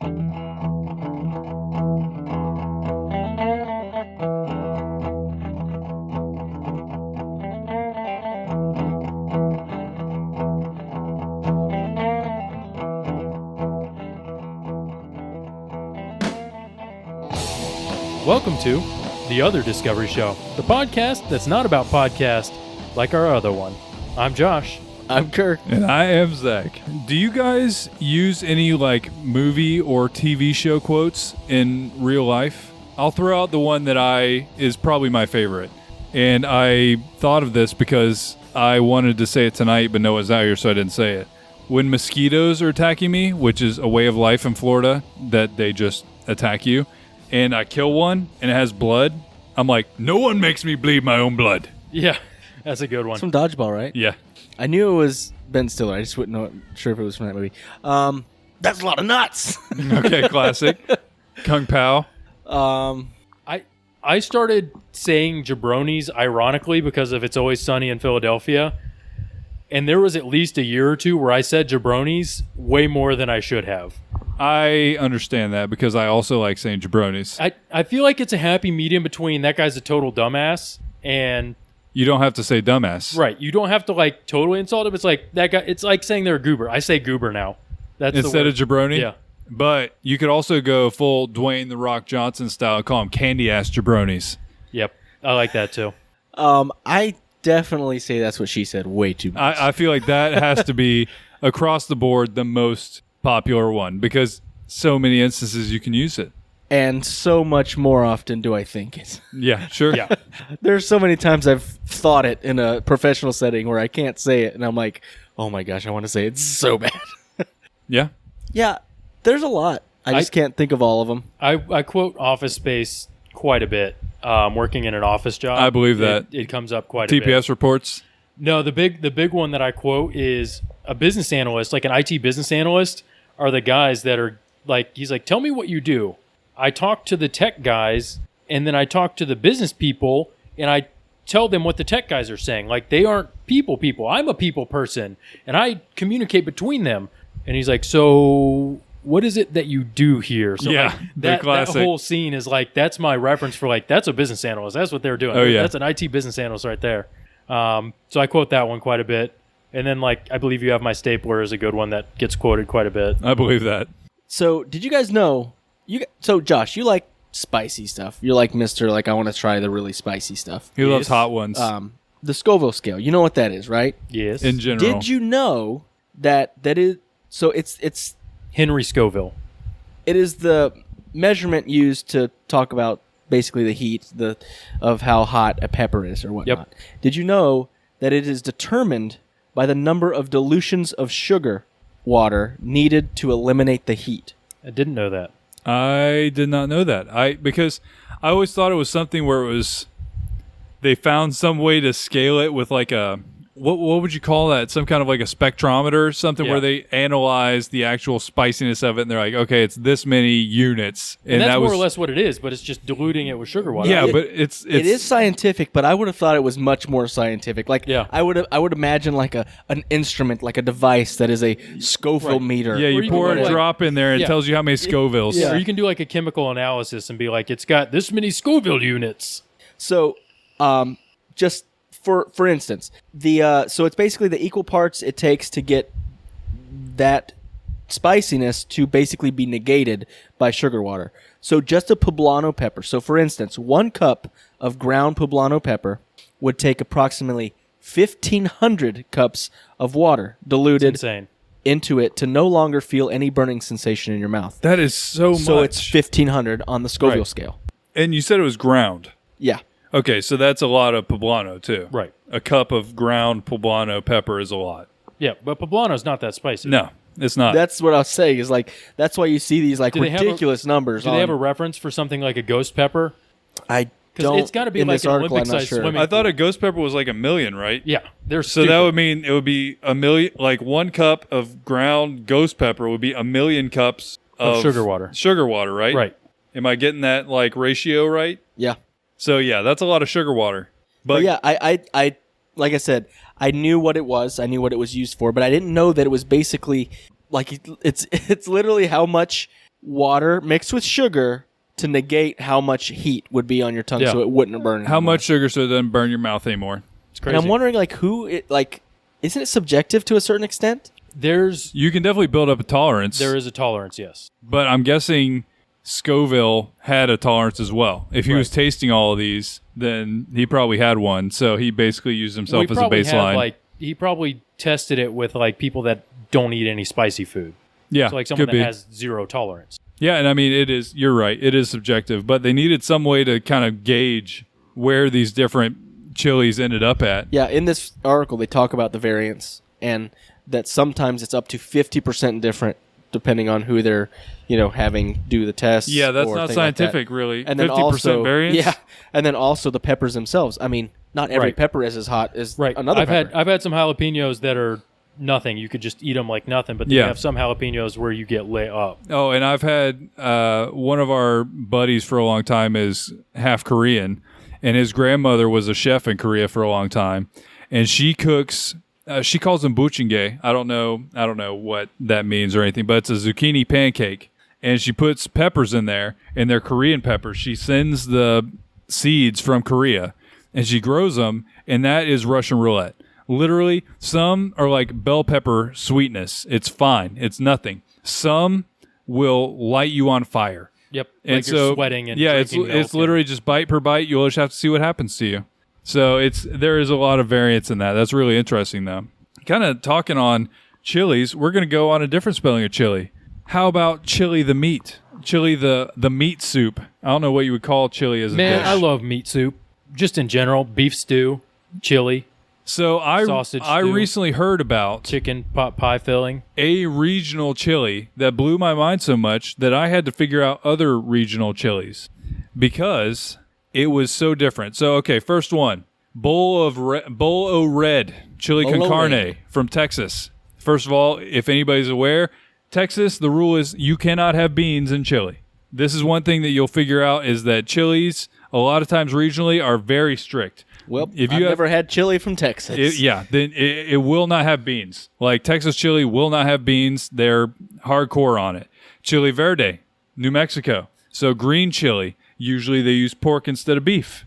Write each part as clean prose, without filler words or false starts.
Welcome to The Other Discovery Show, the podcast that's not about podcast like our other one. I'm Josh. I'm Kirk. And I am Zach. Do you guys use any movie or TV show quotes in real life? I'll throw out the one that is probably my favorite. And I thought of this because I wanted to say it tonight, but Noah's out here, so I didn't say it. When mosquitoes are attacking me, which is a way of life in Florida, that they just attack you, and I kill one and it has blood, I'm like, no one makes me bleed my own blood. Yeah, that's a good one. It's from Dodgeball, right? Yeah. I knew it was Ben Stiller. I just wasn't sure if it was from that movie. That's a lot of nuts. Okay, classic. Kung Pao. I started saying jabronis ironically because of It's Always Sunny in Philadelphia. And there was at least a year or two where I said jabronis way more than I should have. I understand that because I also like saying jabronis. I feel like it's a happy medium between that guy's a total dumbass and... You don't have to say dumbass. Right. You don't have to totally insult him. It's like that guy. It's like saying they're a goober. I say goober now. That's instead of jabroni? Yeah. But you could also go full Dwayne The Rock Johnson style and call them candy-ass jabronis. Yep. I like that too. I definitely say that's what she said way too much. I feel like that has to be across the board the most popular one because so many instances you can use it. And so much more often do I think it. Yeah, sure. Yeah. There's so many times I've thought it in a professional setting where I can't say it, and I'm like, oh my gosh, I want to say it so bad. Yeah. Yeah, there's a lot. I just can't think of all of them. I quote Office Space quite a bit. Working in an office job. I believe that. It comes up quite a bit. TPS reports? No, the big one that I quote is a business analyst, like an IT business analyst, are the guys that are he's like, tell me what you do. I talk to the tech guys, and then I talk to the business people, and I tell them what the tech guys are saying. Like, they aren't people. I'm a people person, and I communicate between them. And he's like, so what is it that you do here? So yeah, that classic. whole scene is that's my reference for that's a business analyst. That's what they're doing. Oh, yeah. That's an IT business analyst right there. So I quote that one quite a bit. And then, I believe you have my stapler is a good one that gets quoted quite a bit. I believe that. So, did you guys know... So, Josh, you like spicy stuff. You're like Mr. I want to try the really spicy stuff. He loves hot ones. The Scoville scale. You know what that is, right? Yes. In general. Did you know that is... So, it's Henry Scoville. It is the measurement used to talk about basically the heat of how hot a pepper is or whatnot. Yep. Did you know that it is determined by the number of dilutions of sugar water needed to eliminate the heat? I didn't know that. I did not know that. Because I always thought it was something where they found some way to scale it with a what would you call that? Some kind of a spectrometer or something where they analyze the actual spiciness of it and they're like, okay, it's this many units. And that's more or less what it is, but it's just diluting it with sugar water. Yeah, but it is scientific, but I would have thought it was much more scientific. I would imagine an instrument, like a device that is a Scoville meter. Yeah, you pour a drop in there and it tells you how many Scovilles. Yeah. Or you can do a chemical analysis and be like, it's got this many Scoville units. So, just for instance, so it's basically the equal parts it takes to get that spiciness to basically be negated by sugar water. So just a poblano pepper. So for instance, 1 cup of ground poblano pepper would take approximately 1,500 cups of water diluted into it to no longer feel any burning sensation in your mouth. That is so much. So it's 1,500 on the Scoville scale. And you said it was ground. Yeah. Okay, so that's a lot of poblano, too. Right. A cup of ground poblano pepper is a lot. Yeah, but poblano's not that spicy. No, it's not. That's what I was saying, is that's why you see these ridiculous numbers. Do they have a reference for something like a ghost pepper? I don't. It's got to be in like this an article, I'm not Olympic-sized sure. swimming I thought pool. a ghost pepper was 1 million, right? Yeah, they're So that would mean it would be 1 million, 1 cup of ground ghost pepper would be 1 million cups of sugar water. Sugar water, right? Right. Am I getting that ratio right? Yeah. So yeah, that's a lot of sugar water. But yeah, I like I said, I knew what it was. I knew what it was used for, but I didn't know that it was basically it's literally how much water mixed with sugar to negate how much heat would be on your tongue, so it wouldn't burn. How much sugar so it doesn't burn your mouth anymore? It's crazy. And I'm wondering, isn't it subjective to a certain extent? You can definitely build up a tolerance. There is a tolerance, yes. But I'm guessing Scoville had a tolerance as well. If he was tasting all of these, then he probably had one. So he basically used himself as a baseline. He probably tested it with people that don't eat any spicy food. Yeah, so someone that has zero tolerance. Yeah, and I mean, you're right. It is subjective, but they needed some way to kind of gauge where these different chilies ended up at. Yeah, in this article, they talk about the variance and that sometimes it's up to 50% different depending on who they're, having do the test. Yeah, that's not scientific, really. And then 50% variance? Yeah, and then also the peppers themselves. I mean, not every pepper is as hot as another pepper. I've had some jalapenos that are nothing. You could just eat them like nothing, but then you have some jalapenos where you get lit up. Oh, and I've had one of our buddies for a long time is half Korean, and his grandmother was a chef in Korea for a long time, and she cooks. She calls them buchingge. I don't know what that means or anything, but it's a zucchini pancake, and she puts peppers in there, and they're Korean peppers. She sends the seeds from Korea, and she grows them, and that is Russian roulette. Literally, some are like bell pepper sweetness. It's fine. It's nothing. Some will light you on fire. Yep. And you're sweating and it's literally just bite per bite. You'll just have to see what happens to you. So there is a lot of variance in that. That's really interesting, though. Kind of talking on chilies, we're going to go on a different spelling of chili. How about chili the meat? Chili the meat soup. I don't know what you would call chili as a dish. I love meat soup. Just in general, beef stew, chili. So sausage I stew, recently heard about chicken pot pie filling. A regional chili that blew my mind so much that I had to figure out other regional chilies because it was so different. So, okay, first one, bowl o' red chili con carne from Texas. First of all, if anybody's aware, Texas, the rule is you cannot have beans in chili. This is one thing that you'll figure out is that chilies, a lot of times regionally, are very strict. Well, I've never had chili from Texas. Then it will not have beans. Like Texas chili will not have beans. They're hardcore on it. Chili verde, New Mexico. So green chili. Usually they use pork instead of beef.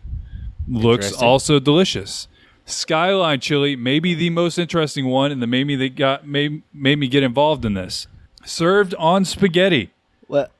Looks also delicious. Skyline chili, maybe the most interesting one, and the made me get involved in this. Served on spaghetti. What?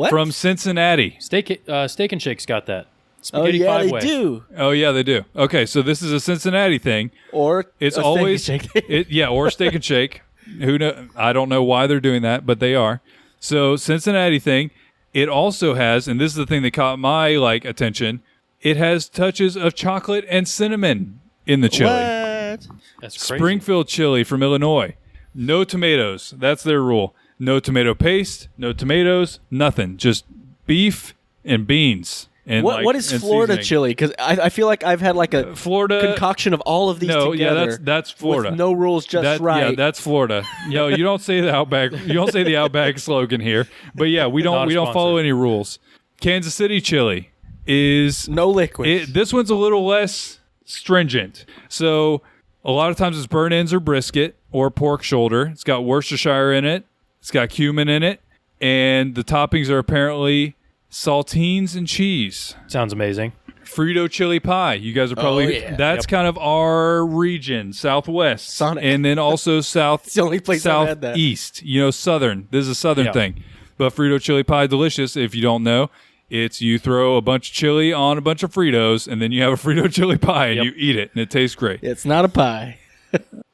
From Cincinnati. Steak and Shake's got that. Spaghetti they five-way. do. Oh yeah, they do. Okay, so this is a Cincinnati thing. Or it's a always Steak and Shake. or Steak and Shake. Who know? I don't know why they're doing that, but they are. So Cincinnati thing. It also has, and this is the thing that caught my attention. It has touches of chocolate and cinnamon in the chili. What? That's crazy. Springfield chili from Illinois. No tomatoes. That's their rule. No tomato paste. No tomatoes. Nothing. Just beef and beans. And what is Florida seasoning. chili? Because I feel like I've had a Florida concoction of all of these together. Yeah, that's Florida. With no rules, just right. Yeah, that's Florida. No, you don't say the Outback. You don't say the Outback slogan here. But yeah, we don't follow any rules. Kansas City chili is no liquid. This one's a little less stringent. So a lot of times it's burnt ends or brisket or pork shoulder. It's got Worcestershire in it. It's got cumin in it, and the toppings are apparently saltines and cheese. Sounds amazing. Frito chili pie. You guys are probably that's kind of our region, Southwest. Sonic. And then also It's the only place I've had that. Southeast. Southern. This is a southern thing. But Frito chili pie, delicious. If you don't know, it's you throw a bunch of chili on a bunch of Fritos, and then you have a Frito chili pie, and you eat it, and it tastes great. It's not a pie.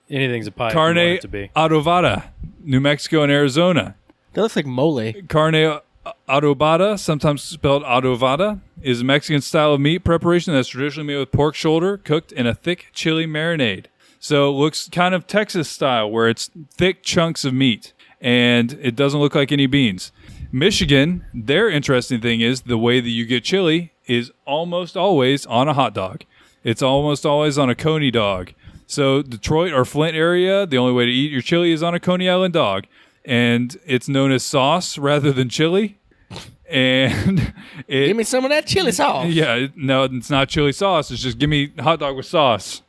Anything's a pie. Carne if you want it to be. adobada, New Mexico and Arizona. That looks like mole. Carne adobada, sometimes spelled adovada, is a Mexican style of meat preparation that's traditionally made with pork shoulder cooked in a thick chili marinade. So it looks kind of Texas style where it's thick chunks of meat and it doesn't look like any beans. Michigan, their interesting thing is the way that you get chili is almost always on a hot dog. It's almost always on a Coney dog. So Detroit or Flint area, the only way to eat your chili is on a Coney Island dog. And it's known as sauce rather than chili. And give me some of that chili sauce. Yeah, no, it's not chili sauce. It's just give me hot dog with sauce.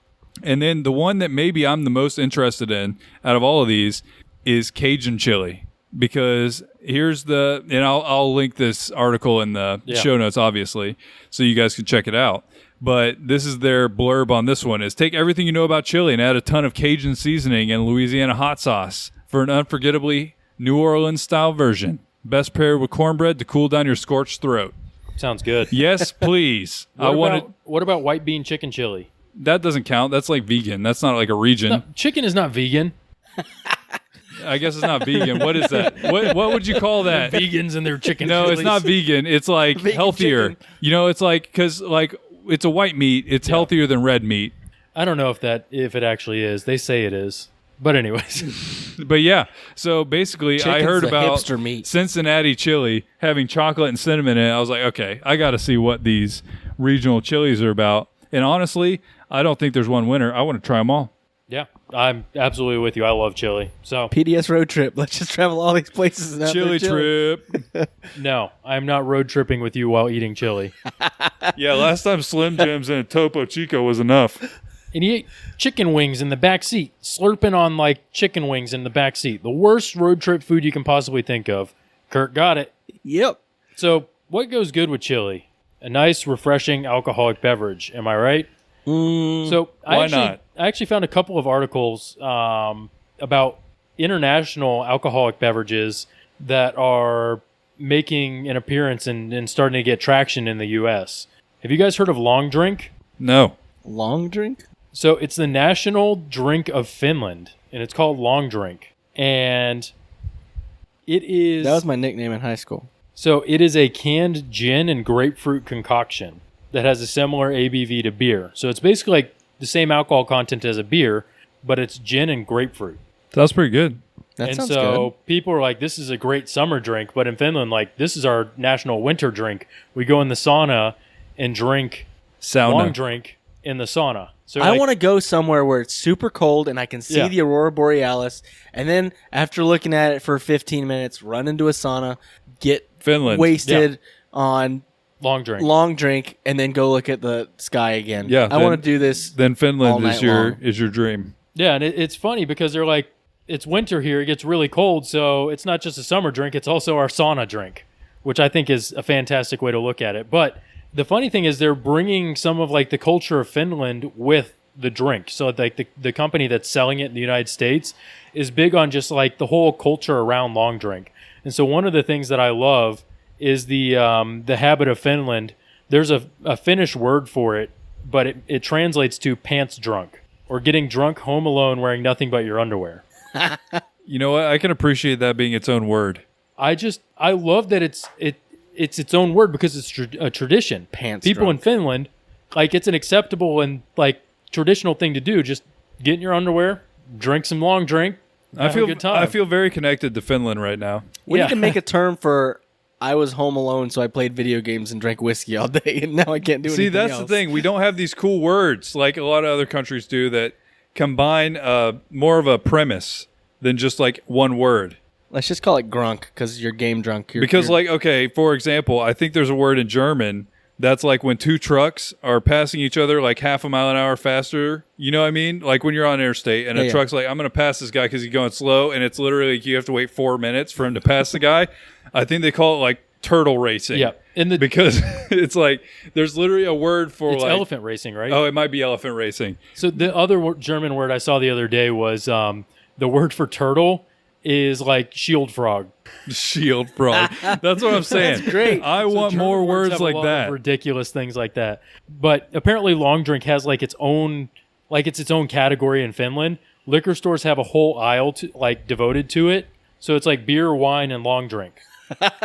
And then the one that maybe I'm the most interested in out of all of these is Cajun chili. because here's and I'll link this article in the show notes, obviously, so you guys can check it out. But this is their blurb on this one: is take everything you know about chili and add a ton of Cajun seasoning and Louisiana hot sauce for an unforgettably New Orleans style version. Best paired with cornbread to cool down your scorched throat. Sounds good. Yes, please. What about white bean chicken chili? That doesn't count. That's like vegan. That's not like a region. No, chicken is not vegan. I guess it's not vegan. What is that? What would you call that? Vegans and their chicken. No, chilies. it's not vegan. It's like Vegan healthier. chicken. You know, it's like because like it's a white meat. It's healthier than red meat. I don't know if it actually is. They say it is. But anyways. But yeah, so basically I Chicken's heard the about hipster meat. Cincinnati chili having chocolate and cinnamon in it. I was like, okay, I got to see what these regional chilies are about. And honestly, I don't think there's one winner. I want to try them all. Yeah, I'm absolutely with you. I love chili. So PDS road trip. Let's just travel all these places. And have Chili their trip. no, I'm not road tripping with you while eating chili. Yeah, last time Slim Jims and a Topo Chico was enough. And he ate chicken wings in the back seat, slurping on like chicken wings in the back seat. The worst road trip food you can possibly think of. Kirk got it. Yep. So, what goes good with chili? A nice, refreshing alcoholic beverage. Am I right? So, Why not? I actually found a couple of articles about international alcoholic beverages that are making an appearance and starting to get traction in the U.S. Have you guys heard of long drink? No. Long drink? So it's the national drink of Finland, and it's called long drink. And it is... That was my nickname in high school. So it is a canned gin and grapefruit concoction that has a similar ABV to beer. So it's basically like the same alcohol content as a beer, but it's gin and grapefruit. That's pretty good. That And sounds so good. people are like, this is a great summer drink. But in Finland, like, this is our national winter drink. We go in the sauna and drink long Sauna. drink in the sauna. So I want to go somewhere where it's super cold and I can see Yeah. the aurora borealis, and then after looking at it for 15 minutes, run into a sauna, get Finland. wasted on long drink. long drink, and then go look at the sky again. Yeah, I then- want to do this. Then all Finland night is your long. dream. Yeah, and it's funny because they're like, it's winter here, it gets really cold, so it's not just a summer drink, it's also our sauna drink, which I think is a fantastic way to look at it. But the funny thing is they're bringing some of like the culture of Finland with the drink. So like the company that's selling it in the United States is big on just like the whole culture around long drink. And so one of the things that I love is the habit of Finland. There's a Finnish word for it, but it translates to pants drunk, or getting drunk home alone wearing nothing but your underwear. You know what? I can appreciate that being its own word. I love that it's its own word because it's a tradition. Pants People drunk. in Finland, like, it's an acceptable and like traditional thing to do. Just get in your underwear, drink some long drink. Have a good time. I feel very connected to Finland right now. We Yeah. need to make a term for I was home alone, so I played video games and drank whiskey all day, and now I can't do anything See, that's else. the thing. We don't have these cool words like a lot of other countries do that combine more of a premise than just like one word. Let's just call it grunk because you're game drunk. Because, like, okay, for example, I think there's a word in German that's like when two trucks are passing each other like half a mile an hour faster. You know what I mean? Like when you're on interstate and a Yeah. truck's like, I'm going to pass this guy because he's going slow, and it's literally like you have to wait 4 minutes for him to pass the guy. I think they call it like turtle racing. Yeah, because it's like there's literally a word for it's like elephant racing, right? Oh, it might be elephant racing. So the other German word I saw the other day was the word for turtle is like shield frog. Shield frog. That's what I'm saying. That's great. I So want German more words have a like lot that. of ridiculous things like that. But apparently, long drink has like its own, its own category in Finland. Liquor stores have a whole aisle devoted to it. So it's like beer, wine, and long drink.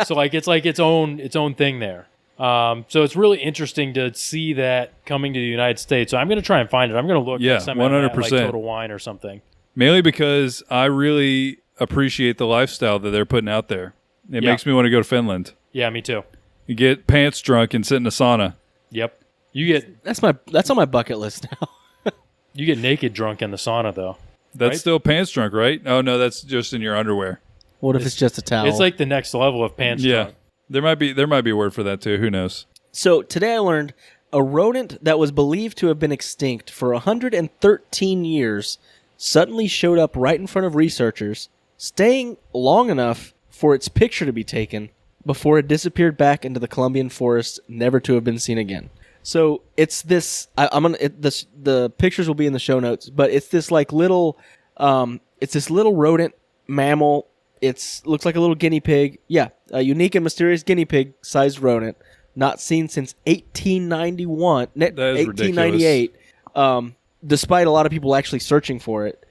So it's its own thing there. So it's really interesting to see that coming to the United States. So I'm going to try and find it. I'm going to look. Yeah, next time I'm at, 100%. Total Wine or something. Mainly because I really appreciate the lifestyle that they're putting out there. It Yeah. makes me want to go to Finland. Yeah, me too. You get pants drunk and sit in a sauna. Yep. You That's on my bucket list now. get naked drunk in the sauna though. That's Right? still pants drunk, right? Oh no, that's just in your underwear. What if it's just a towel? It's like the next level of pants Yeah. drunk. There might be a word for that too. Who knows? So today I learned a rodent that was believed to have been extinct for 113 years suddenly showed up right in front of researchers, staying long enough for its picture to be taken before it disappeared back into the Colombian forest, never to have been seen again. So it's this. The pictures will be in the show notes, but it's this like little. It's this little rodent mammal. Looks like a little guinea pig. Yeah, a unique and mysterious guinea pig-sized rodent, not seen since 1891. That is 1898. Despite a lot of people actually searching for it,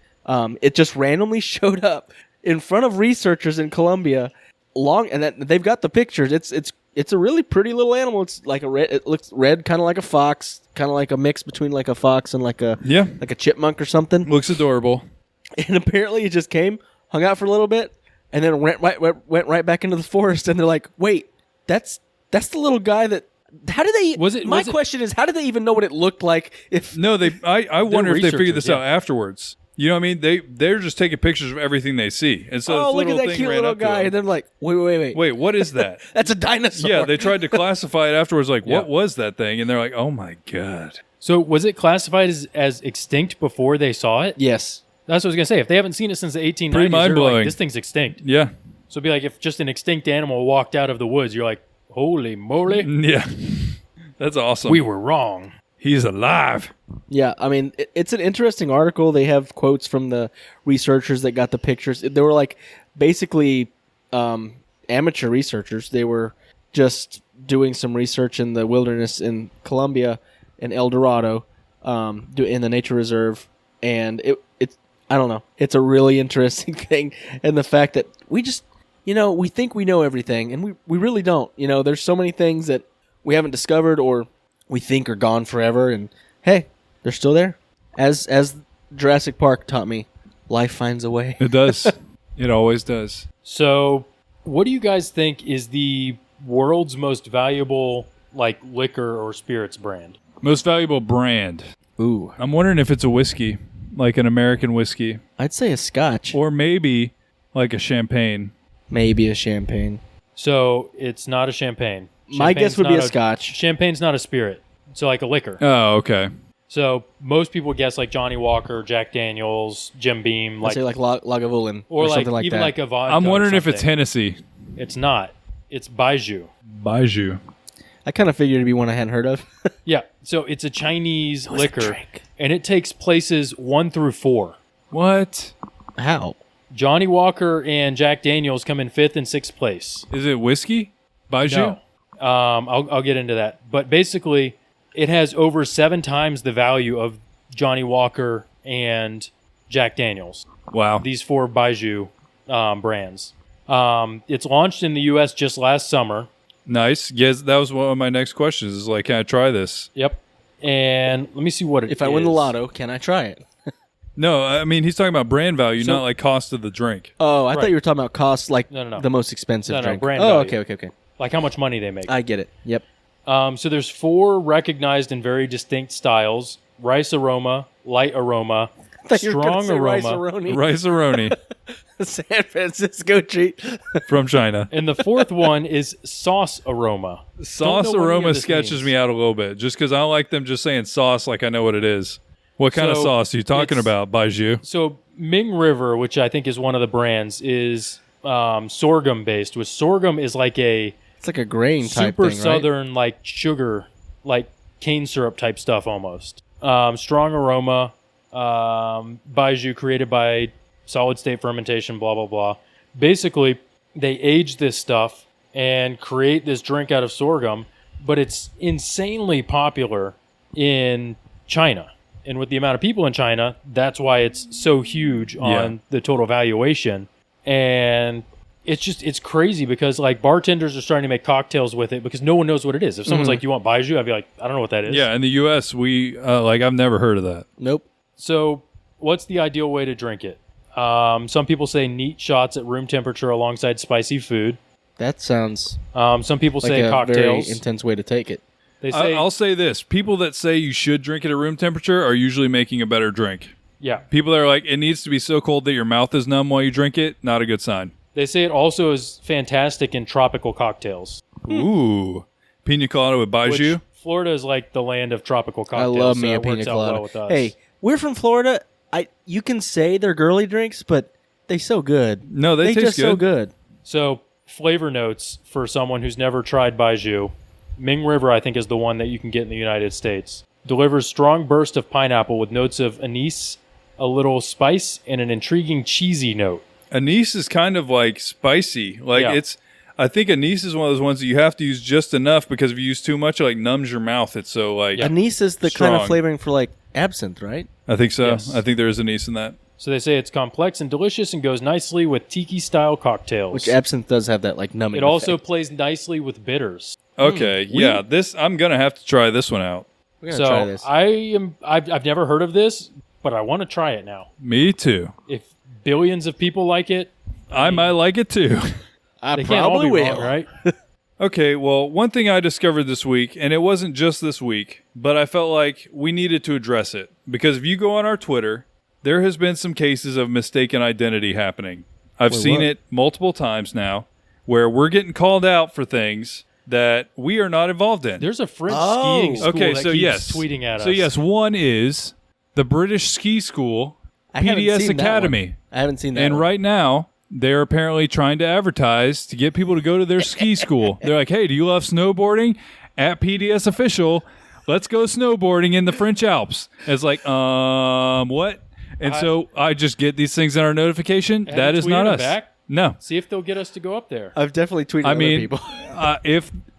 it just randomly showed up in front of researchers in Colombia. And they've got the pictures. It's a really pretty little animal. It's like a red. It looks red, kind of like a fox, kind of like a mix between like a fox and like a chipmunk or something. Looks adorable. And apparently, it just came, hung out for a little bit, and then went right back into the forest. And they're like, "Wait, that's the little guy that." How did they? My question is, how did they even know what it looked like? I wonder if they figured this out afterwards. You know what I mean? They're just taking pictures of everything they see, and so look at that cute little guy, and they're like, wait, what is that? That's a dinosaur. Yeah, they tried to classify it afterwards. Like, what was that thing? And they're like, oh my god. So was it classified as extinct before they saw it? Yes. That's what I was going to say. If they haven't seen it since the 1890s, Pretty mind-blowing. like, this thing's extinct. Yeah. So it'd be like if just an extinct animal walked out of the woods, you're like, holy moly. Yeah. That's awesome. We were wrong. He's alive. Yeah, I mean, it's an interesting article. They have quotes from the researchers that got the pictures. They were like basically amateur researchers. They were just doing some research in the wilderness in Colombia and El Dorado, in the nature reserve. And it's I don't know. It's a really interesting thing. And the fact that we just, we think we know everything, and we really don't. There's so many things that we haven't discovered or we think are gone forever, and hey, they're still there. As Jurassic Park taught me, life finds a way. It does. It always does. So, what do you guys think is the world's most valuable liquor or spirits brand? Most valuable brand. Ooh. I'm wondering if it's a whiskey, like an American whiskey. I'd say a Scotch. Or maybe like a champagne. Maybe a champagne. So, it's not a champagne. My guess would be a Scotch. Champagne's not a spirit. So like a liquor. Oh, okay. So most people guess like Johnny Walker, Jack Daniels, Jim Beam. I'd say like Lagavulin or something like even that. like a vodka. I'm wondering if it's Hennessy. It's not. It's Baiju. Baiju. I kind of figured it'd be one I hadn't heard of. Yeah. So it's a Chinese liquor. And it takes places 1 through 4. What? How? Johnny Walker and Jack Daniels come in 5th and 6th place. Is it whiskey? Baiju? No. I'll get into that. But basically, it has over 7 times the value of Johnny Walker and Jack Daniels. Wow. These 4 Baiju brands. It's launched in the U.S. just last summer. Nice. Yes, that was one of my next questions. Is like, can I try this? Yep. And let me see what it is. If I win the lotto, can I try it? No, I mean, he's talking about brand value, not like cost of the drink. Oh, I thought you were talking about cost, like No. the most expensive drink. No, brand value. Okay. Like how much money they make. I get it. Yep. So there's 4 recognized and very distinct styles: rice aroma, light aroma, strong aroma, Rice-A-Roni. San Francisco treat From China. and the 4th one is sauce aroma. Sauce Don't know what any aroma of this sketches means. me out a little bit, just because I don't like them just saying sauce like I know what it is. What kind of So, sauce are you talking it's- about, Baiju? So Ming River, which I think is one of the brands, is sorghum based. Which sorghum is like a It's like a grain type super thing, right? southern, like sugar, like cane syrup type stuff almost. Strong aroma, Baiju, created by solid state fermentation, blah, blah, blah. Basically, they age this stuff and create this drink out of sorghum, but it's insanely popular in China. And with the amount of people in China, that's why it's so huge on the total valuation. And it's crazy because like bartenders are starting to make cocktails with it because no one knows what it is. If someone's like, "You want Baiju?" I'd be like, "I don't know what that is." Yeah, in the U.S., we I've never heard of that. Nope. So, what's the ideal way to drink it? Some people say neat shots at room temperature alongside spicy food. That sounds Some people like say a cocktails. very intense way to take it. They say, I'll say this. People that say you should drink it at room temperature are usually making a better drink. yeah. People that are like, it needs to be so cold that your mouth is numb while you drink it, not a good sign. They say it also is fantastic in tropical cocktails. Ooh. Pina colada with Baiju? Which Florida is like the land of tropical I cocktails. love so me a it works pina out colada. well with us. Hey, we're from Florida. You can say they're girly drinks, but they so good. No, they taste just good. so good. So flavor notes for someone who's never tried Baiju. Ming River, I think, is the one that you can get in the United States. Delivers strong burst of pineapple with notes of anise, a little spice, and an intriguing cheesy note. Anise is kind of like spicy. Like Yeah. I think anise is one of those ones that you have to use just enough, because if you use too much, it like numbs your mouth. It's so like Anise is the kind of strong. flavoring for like absinthe, right? I think so. Yes. I think there is anise in that. So they say it's complex and delicious and goes nicely with tiki-style cocktails. Which absinthe does have that like numbing It also effect. plays nicely with bitters. Okay, yeah. This I'm gonna have to try this one out. We're going to try So this. I've never heard of this, but I want to try it now. Me too. If billions of people like it, I might like it too. I they can't all probably be will. wrong, right? Okay, well, one thing I discovered this week, and it wasn't just this week, but I felt like we needed to address it. Because if you go on our Twitter, there has been some cases of mistaken identity happening. I've seen what? it multiple times now, where we're getting called out for things that we are not involved in. There's a French Oh. skiing school Okay, that so keeps yes. tweeting at us. So yes, one is the British Ski School, I haven't PDS seen that Academy. one. I haven't seen that And one. right now, they're apparently trying to advertise to get people to go to their ski school. They're like, hey, do you love snowboarding? At PDS Official, let's go snowboarding in the French Alps. It's like, what? And so I just get these things in our notification. Have That you is not tweeted us. them back? No. See if they'll get us to go up there. I've definitely tweeted I other mean, people.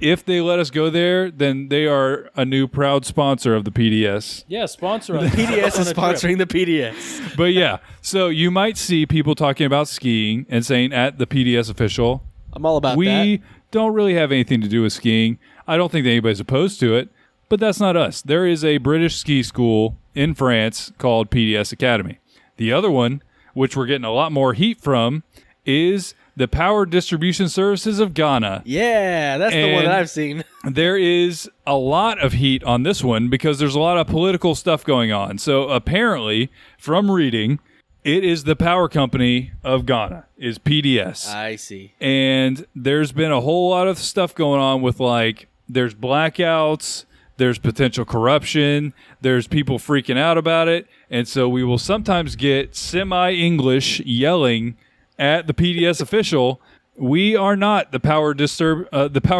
if they let us go there, then they are a new proud sponsor of the PDS. Yeah, sponsor us. PDS on is a trip. sponsoring the PDS. But yeah, so you might see people talking about skiing and saying at the PDS Official, I'm all about that. we don't really have anything to do with skiing. I don't think that anybody's opposed to it, but that's not us. There is a British ski school in France called PDS Academy. The other one, which we're getting a lot more heat from, is the Power Distribution Services of Ghana. Yeah, that's the one And- that I've seen. There is a lot of heat on this one because there's a lot of political stuff going on. So apparently, from reading, it is the power company of Ghana, is PDS. I see. And there's been a whole lot of stuff going on with like there's blackouts, there's potential corruption, there's people freaking out about it, and so we will sometimes get semi-English yelling at the PDS official. We are not the power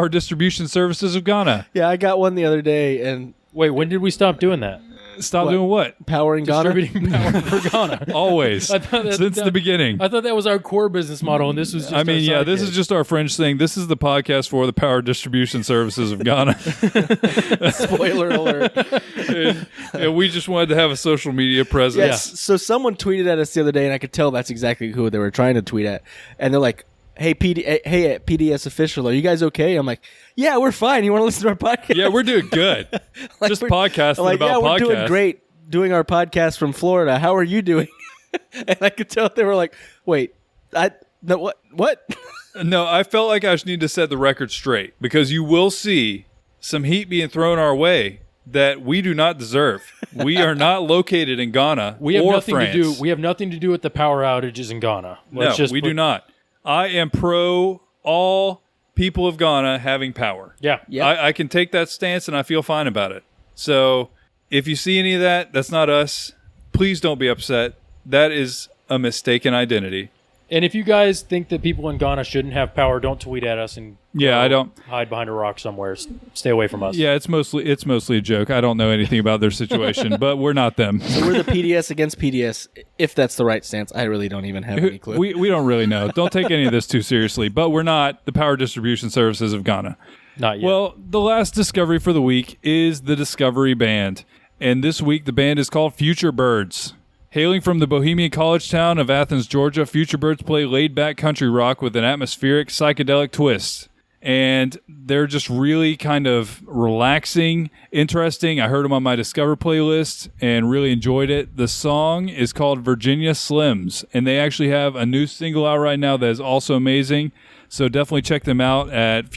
distribution services of Ghana. Yeah, I got one the other day and Wait, when did we stop doing that? Stop What? doing what? powering Ghana. Distributing power for Ghana. Always I thought that- since the beginning. I thought that was our core business model, and this was just I mean, our yeah, side this gig. is just our French thing. This is the podcast for the Power Distribution Services of Ghana. Spoiler alert. And we just wanted to have a social media presence. Yes. So someone tweeted at us the other day, and I could tell that's exactly who they were trying to tweet at. And they're like, "Hey, PDS official, are you guys okay?" I'm like, "Yeah, we're fine. You want to listen to our podcast?" Yeah, we're doing good. Like, Just we're- podcasting like, about yeah, we're doing podcasts. great doing our podcast from Florida. How are you doing? And I could tell they were like, "Wait, what?" No, I felt like I just need to set the record straight because you will see some heat being thrown our way that we do not deserve. We are not located in Ghana we have or nothing France. to do. We have nothing to do with the power outages in Ghana. Let's No, just we put- do not. I am pro all people of Ghana having power. Yeah. Yep. I can take that stance and I feel fine about it. So if you see any of that, that's not us. Please don't be upset. That is a mistaken identity. And if you guys think that people in Ghana shouldn't have power, don't tweet at us and Yeah, go I don't. hide behind a rock somewhere. Stay away from us. Yeah, it's mostly a joke. I don't know anything about their situation, but we're not them. So we're the PDS against PDS, if that's the right stance. I really don't even have any clue. We don't really know. Don't take any of this too seriously, but we're not the Power Distribution Services of Ghana. Not yet. Well, the last discovery for the week is the Discovery Band. And this week, the band is called Future Birds. Hailing from the bohemian college town of Athens, Georgia, Future Birds play laid-back country rock with an atmospheric, psychedelic twist. And they're just really kind of relaxing, interesting. I heard them on my Discover playlist and really enjoyed it. The song is called Virginia Slims, and they actually have a new single out right now that is also amazing. So definitely check them out at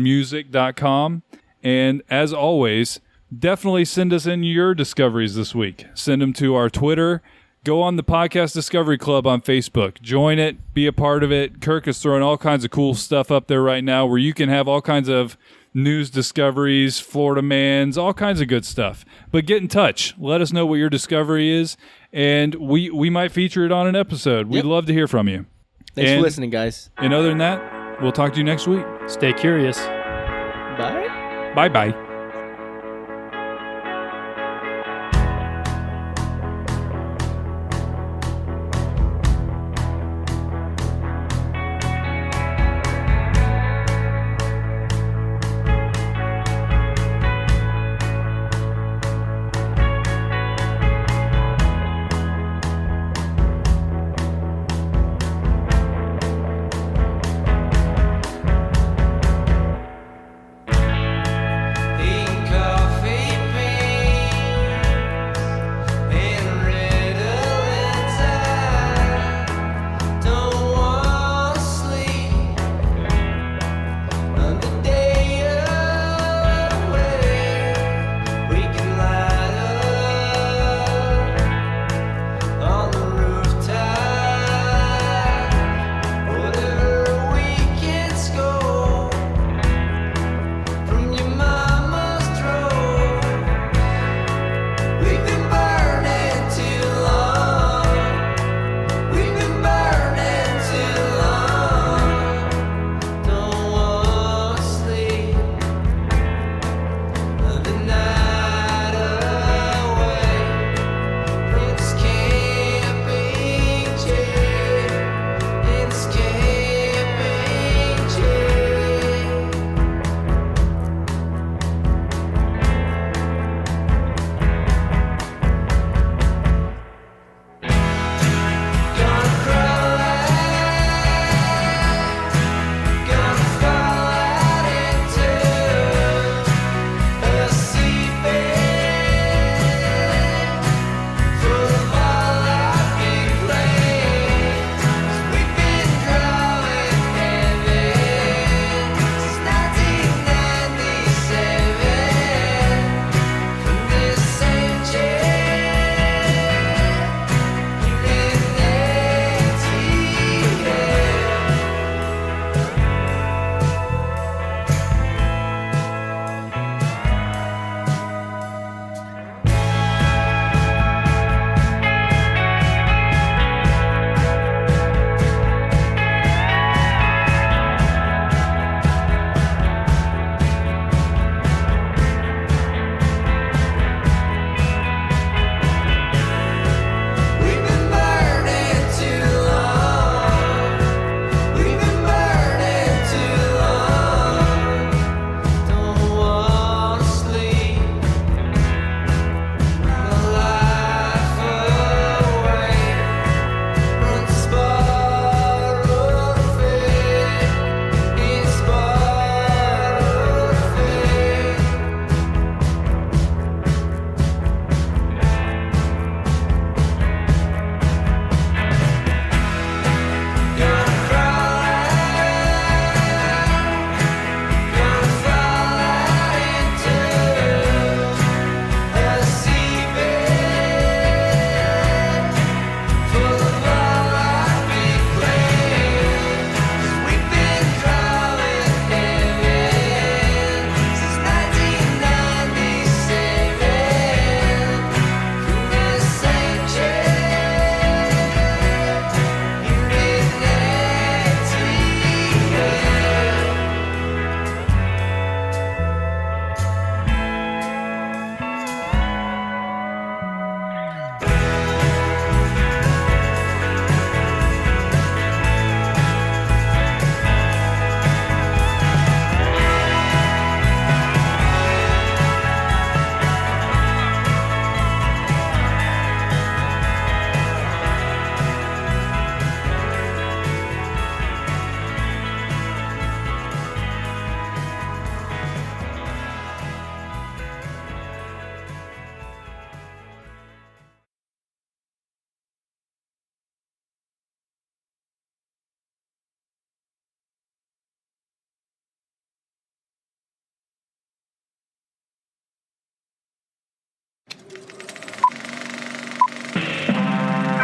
futurebirdsmusic.com. And as always, definitely send us in your discoveries this week. Send them to our Twitter. Go on the Podcast Discovery Club on Facebook. Join it. Be a part of it. Kirk is throwing all kinds of cool stuff up there right now where you can have all kinds of news discoveries, Florida mans, all kinds of good stuff. But get in touch. Let us know what your discovery is, and we might feature it on an episode. We'd Yep. love to hear from you. Thanks and- for listening, guys. And other than that, We'll talk to you next week. Stay curious. Bye. Bye-bye.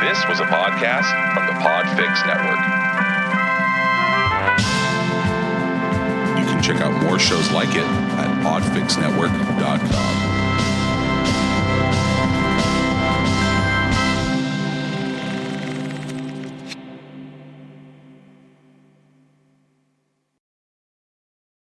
This was a podcast from the Podfix Network. You can check out more shows like it at podfixnetwork.com.